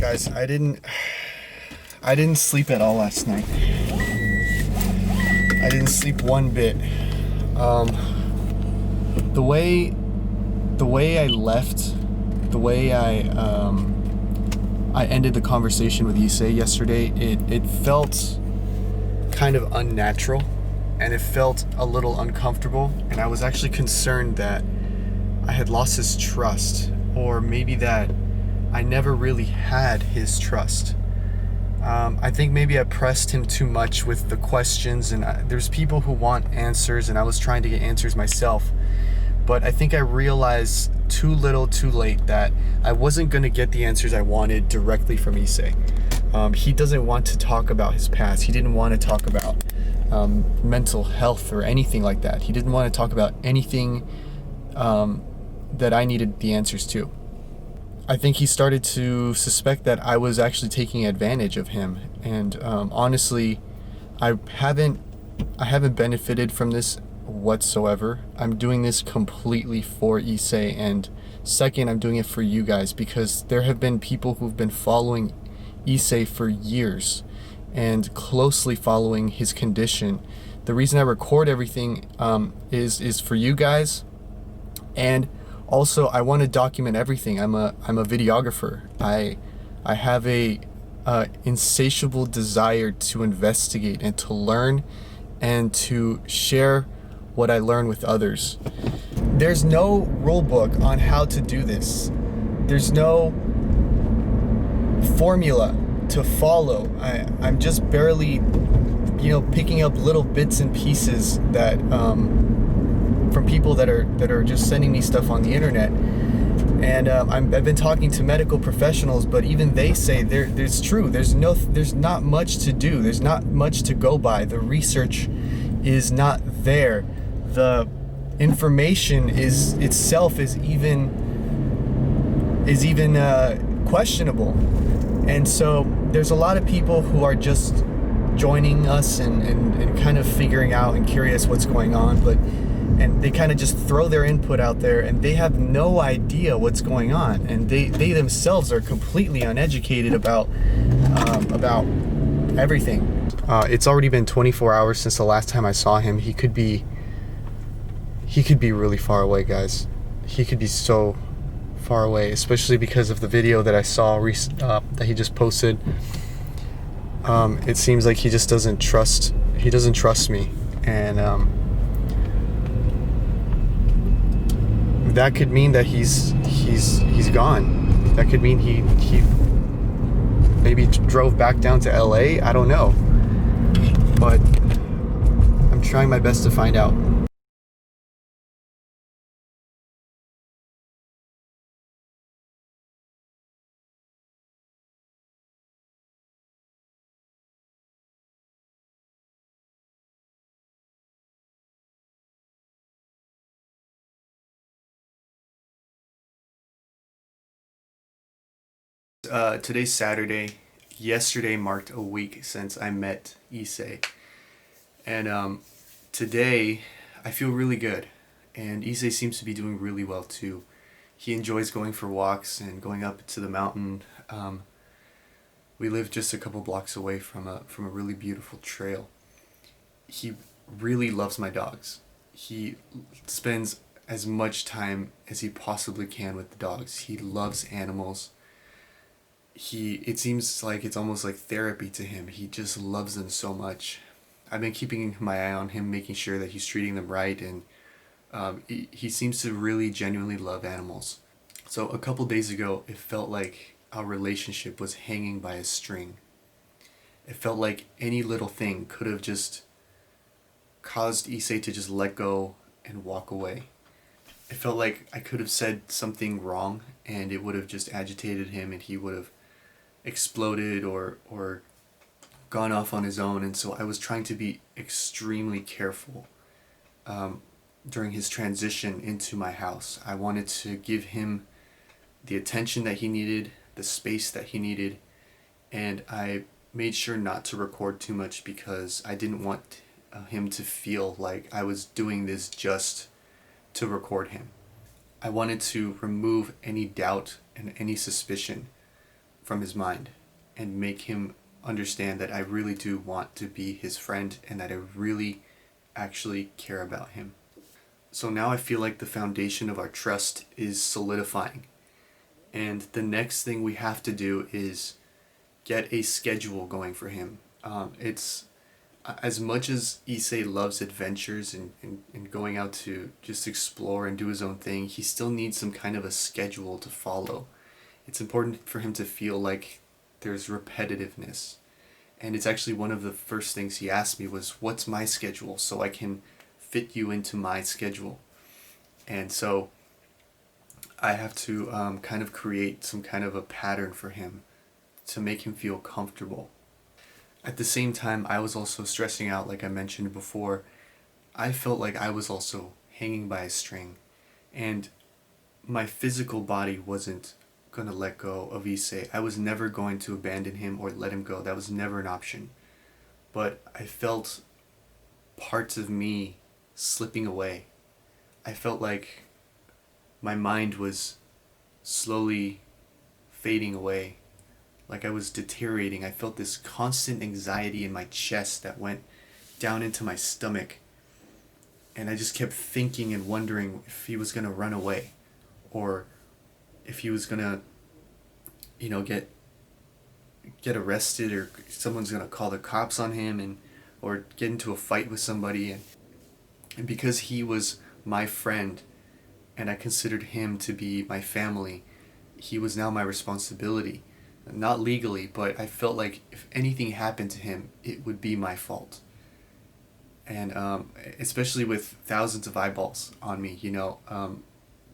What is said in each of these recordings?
Guys, I didn't sleep at all last night. I didn't sleep one bit. The way I left, the way I ended the conversation with Isse yesterday, it felt kind of unnatural, and it felt a little uncomfortable, and I was actually concerned that I had lost his trust, or maybe that I never really had his trust. I think maybe I pressed him too much with the questions, and there's people who want answers, and I was trying to get answers myself. But I think I realized too little too late that I wasn't going to get the answers I wanted directly from Isse. He doesn't want to talk about his past. He didn't want to talk about mental health or anything like that. He didn't want to talk about anything that I needed the answers to. I think he started to suspect that I was actually taking advantage of him, and honestly, I haven't benefited from this whatsoever. I'm doing this completely for Isse, and second, I'm doing it for you guys, because there have been people who've been following Isse for years and closely following his condition. The reason I record everything is for you guys, and also I want to document everything. I'm a videographer. I have a insatiable desire to investigate and to learn and to share what I learn with others. There's no rule book on how to do this. There's no formula to follow. I'm just barely, picking up little bits and pieces that from people that are just sending me stuff on the internet. And I've been talking to medical professionals, but even they say there's true. There's not much to do. There's not much to go by. The research is not there. The information itself is even questionable. And so there's a lot of people who are just joining us and kind of figuring out and curious what's going on, and they kind of just throw their input out there, and they have no idea what's going on, and they themselves are completely uneducated about everything. It's already been 24 hours since the last time I saw him. He could be really far away, guys. He could be so far away, especially because of the video that I saw that he just posted. It seems like he just doesn't trust me, and that could mean that he's gone. That could mean he maybe drove back down to LA. I don't know, but I'm trying my best to find out. Today's Saturday. Yesterday marked a week since I met Isse, and today I feel really good, and Isse seems to be doing really well too. He enjoys going for walks and going up to the mountain. We live just a couple blocks away from a really beautiful trail. He really loves my dogs. He spends as much time as he possibly can with the dogs. He loves animals. It seems like it's almost like therapy to him. He just loves them so much. I've been keeping my eye on him, making sure that he's treating them right, and he seems to really genuinely love animals. So a couple days ago, it felt like our relationship was hanging by a string. It felt like any little thing could have just caused Isse to just let go and walk away. It felt like I could have said something wrong, and it would have just agitated him, and he would have exploded or gone off on his own. And so I was trying to be extremely careful during his transition into my house. I wanted to give him the attention that he needed, the space that he needed, and I made sure not to record too much because I didn't want him to feel like I was doing this just to record him. I wanted to remove any doubt and any suspicion from his mind and make him understand that I really do want to be his friend and that I really actually care about him. So now I feel like the foundation of our trust is solidifying. And the next thing we have to do is get a schedule going for him. It's as much as Isse loves adventures and going out to just explore and do his own thing, he still needs some kind of a schedule to follow. It's important for him to feel like there's repetitiveness. And it's actually one of the first things he asked me was, what's my schedule so I can fit you into my schedule? And so I have to kind of create some kind of a pattern for him to make him feel comfortable. At the same time, I was also stressing out, like I mentioned before. I felt like I was also hanging by a string, and my physical body wasn't going to let go of Isse. I was never going to abandon him or let him go. That was never an option. But I felt parts of me slipping away. I felt like my mind was slowly fading away, like I was deteriorating. I felt this constant anxiety in my chest that went down into my stomach. And I just kept thinking and wondering if he was going to run away, or if he was going to, get arrested, or someone's going to call the cops on him, or get into a fight with somebody. And because he was my friend and I considered him to be my family, he was now my responsibility. Not legally, but I felt like if anything happened to him, it would be my fault. And especially with thousands of eyeballs on me,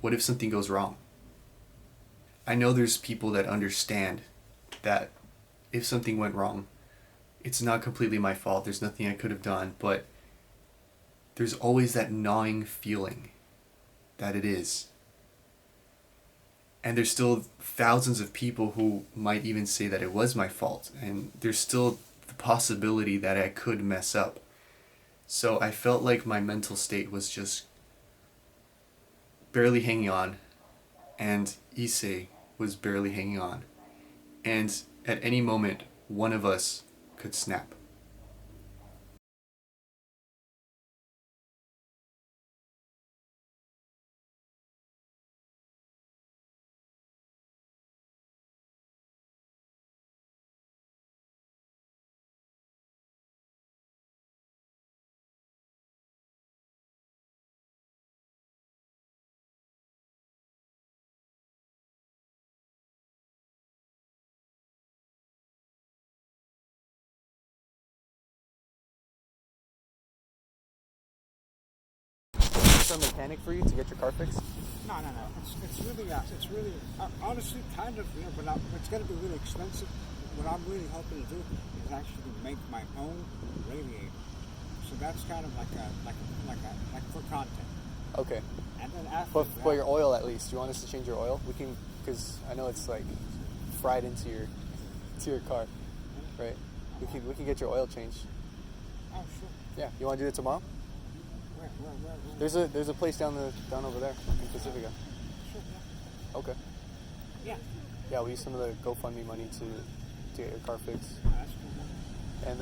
what if something goes wrong? I know there's people that understand that if something went wrong, it's not completely my fault. There's nothing I could have done, but there's always that gnawing feeling that it is. And there's still thousands of people who might even say that it was my fault. And there's still the possibility that I could mess up. So I felt like my mental state was just barely hanging on. And Isse was barely hanging on. And at any moment, one of us could snap. Some mechanic for you to get your car fixed? No. It's really, honestly, kind of, but it's going to be really expensive. What I'm really hoping to do is actually make my own radiator. So that's kind of like for content. Okay. And then after but your oil, at least. Do you want us to change your oil? We can, because I know it's like fried into your car, right? We can get your oil changed. Oh, sure. Yeah. You want to do it tomorrow? Where? There's a place down over there in Pacifica. Sure, yeah. Okay. Yeah. Yeah, we use some of the GoFundMe money to get your car fixed. That's cool. And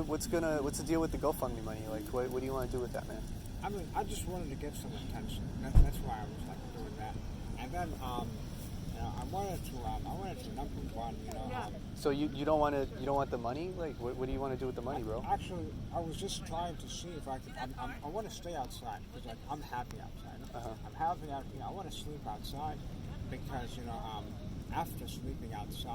what's the deal with the GoFundMe money? Like, what do you want to do with that, man? I mean, I just wanted to get some attention. That's why I was like doing that. And then I wanted to number one. So you don't want the money? Like, what do you want to do with the money, bro? Actually, I was just trying to see if I could. I want to stay outside because I'm happy outside. Uh-huh. I'm happy out. I want to sleep outside because after sleeping outside,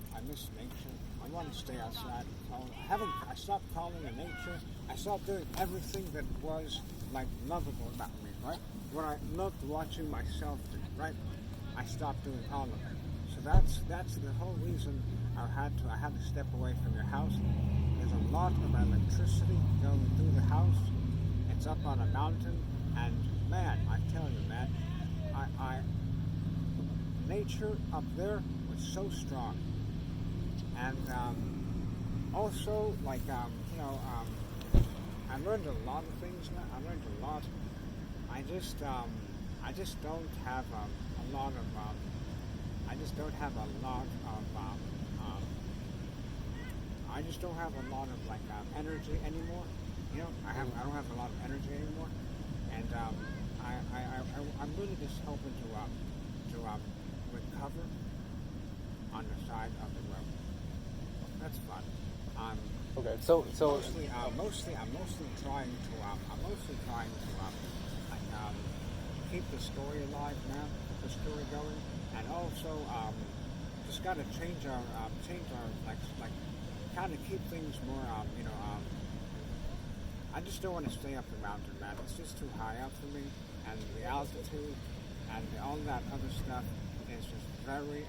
I miss nature. I want to stay outside. I stopped calling it nature. I stopped doing everything that was like lovable about me, right? What I loved watching myself do, right? I stopped doing all of it. So that's the whole reason I had to step away from your house. There's a lot of electricity going through the house. It's up on a mountain, and man, I tell you, man, nature up there was so strong. And also, I learned a lot of things. I learned a lot. I just don't have a lot of. I just don't have a lot of. I just don't have a lot of like energy anymore. You know, I don't have a lot of energy anymore, and I'm really just hoping to recover on the side of the road. That's fun. Okay, so I'm mostly trying to keep the story alive now, keep the story going, and also just got to change our like kind of keep things more I just don't want to stay up the mountain, man. It's just too high up for me, and the altitude and all that other stuff is just very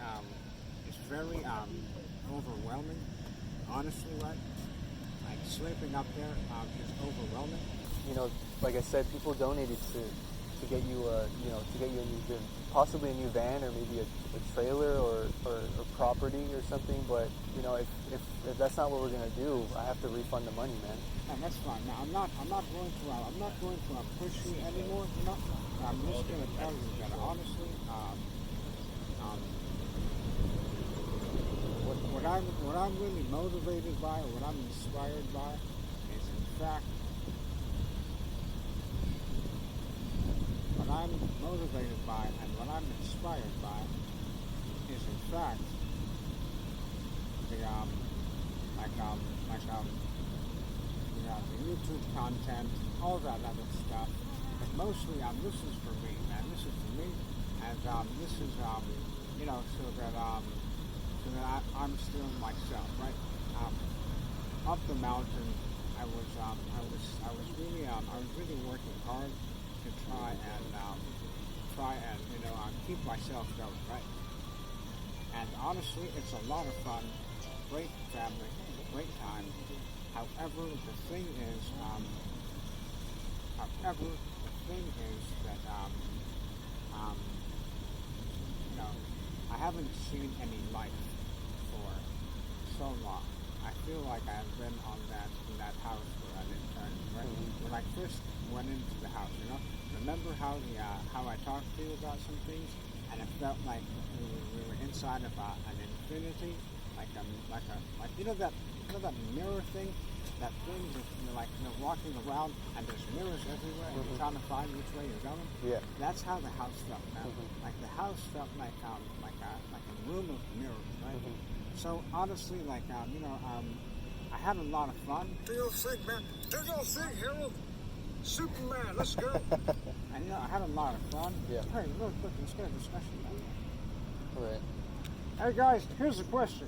overwhelming. Honestly, right? Like sleeping up there is overwhelming. you know, like I said, people donated to get you to get you a new van, possibly a new van or maybe a trailer or property or something. But you know, if that's not what we're gonna do, I have to refund the money, man. And that's fine. Now I'm not going to push you anymore. You know, I'm just going to tell you that honestly, what I'm really motivated by, or what I'm inspired by, is in fact what I'm motivated by and what I'm inspired by is in fact the the YouTube content, all that other stuff. But mostly, this is for me, man. This is for me, and this is so that I'm still myself, right? Up the mountain, I was really working hard to try and keep myself going, right? And honestly, it's a lot of fun, great family, great time. However, the thing is that I haven't seen any life for so long. I feel like I've been in that house for an eternity, right? Mm-hmm. When I first went into the house, remember how I talked to you about some things, and it felt like we were inside of an infinity, like that mirror thing, that thing that you're walking around and there's mirrors everywhere and you're trying to find which way you're going. Yeah. That's how the house felt now. Like the house felt like a room of mirrors, right? So honestly, I had a lot of fun. Do your thing, man. Do your thing, Harold. Superman, let's go. And I had a lot of fun. Yeah. Hey, look, let's get a discussion now. All right. Hey guys, here's the question.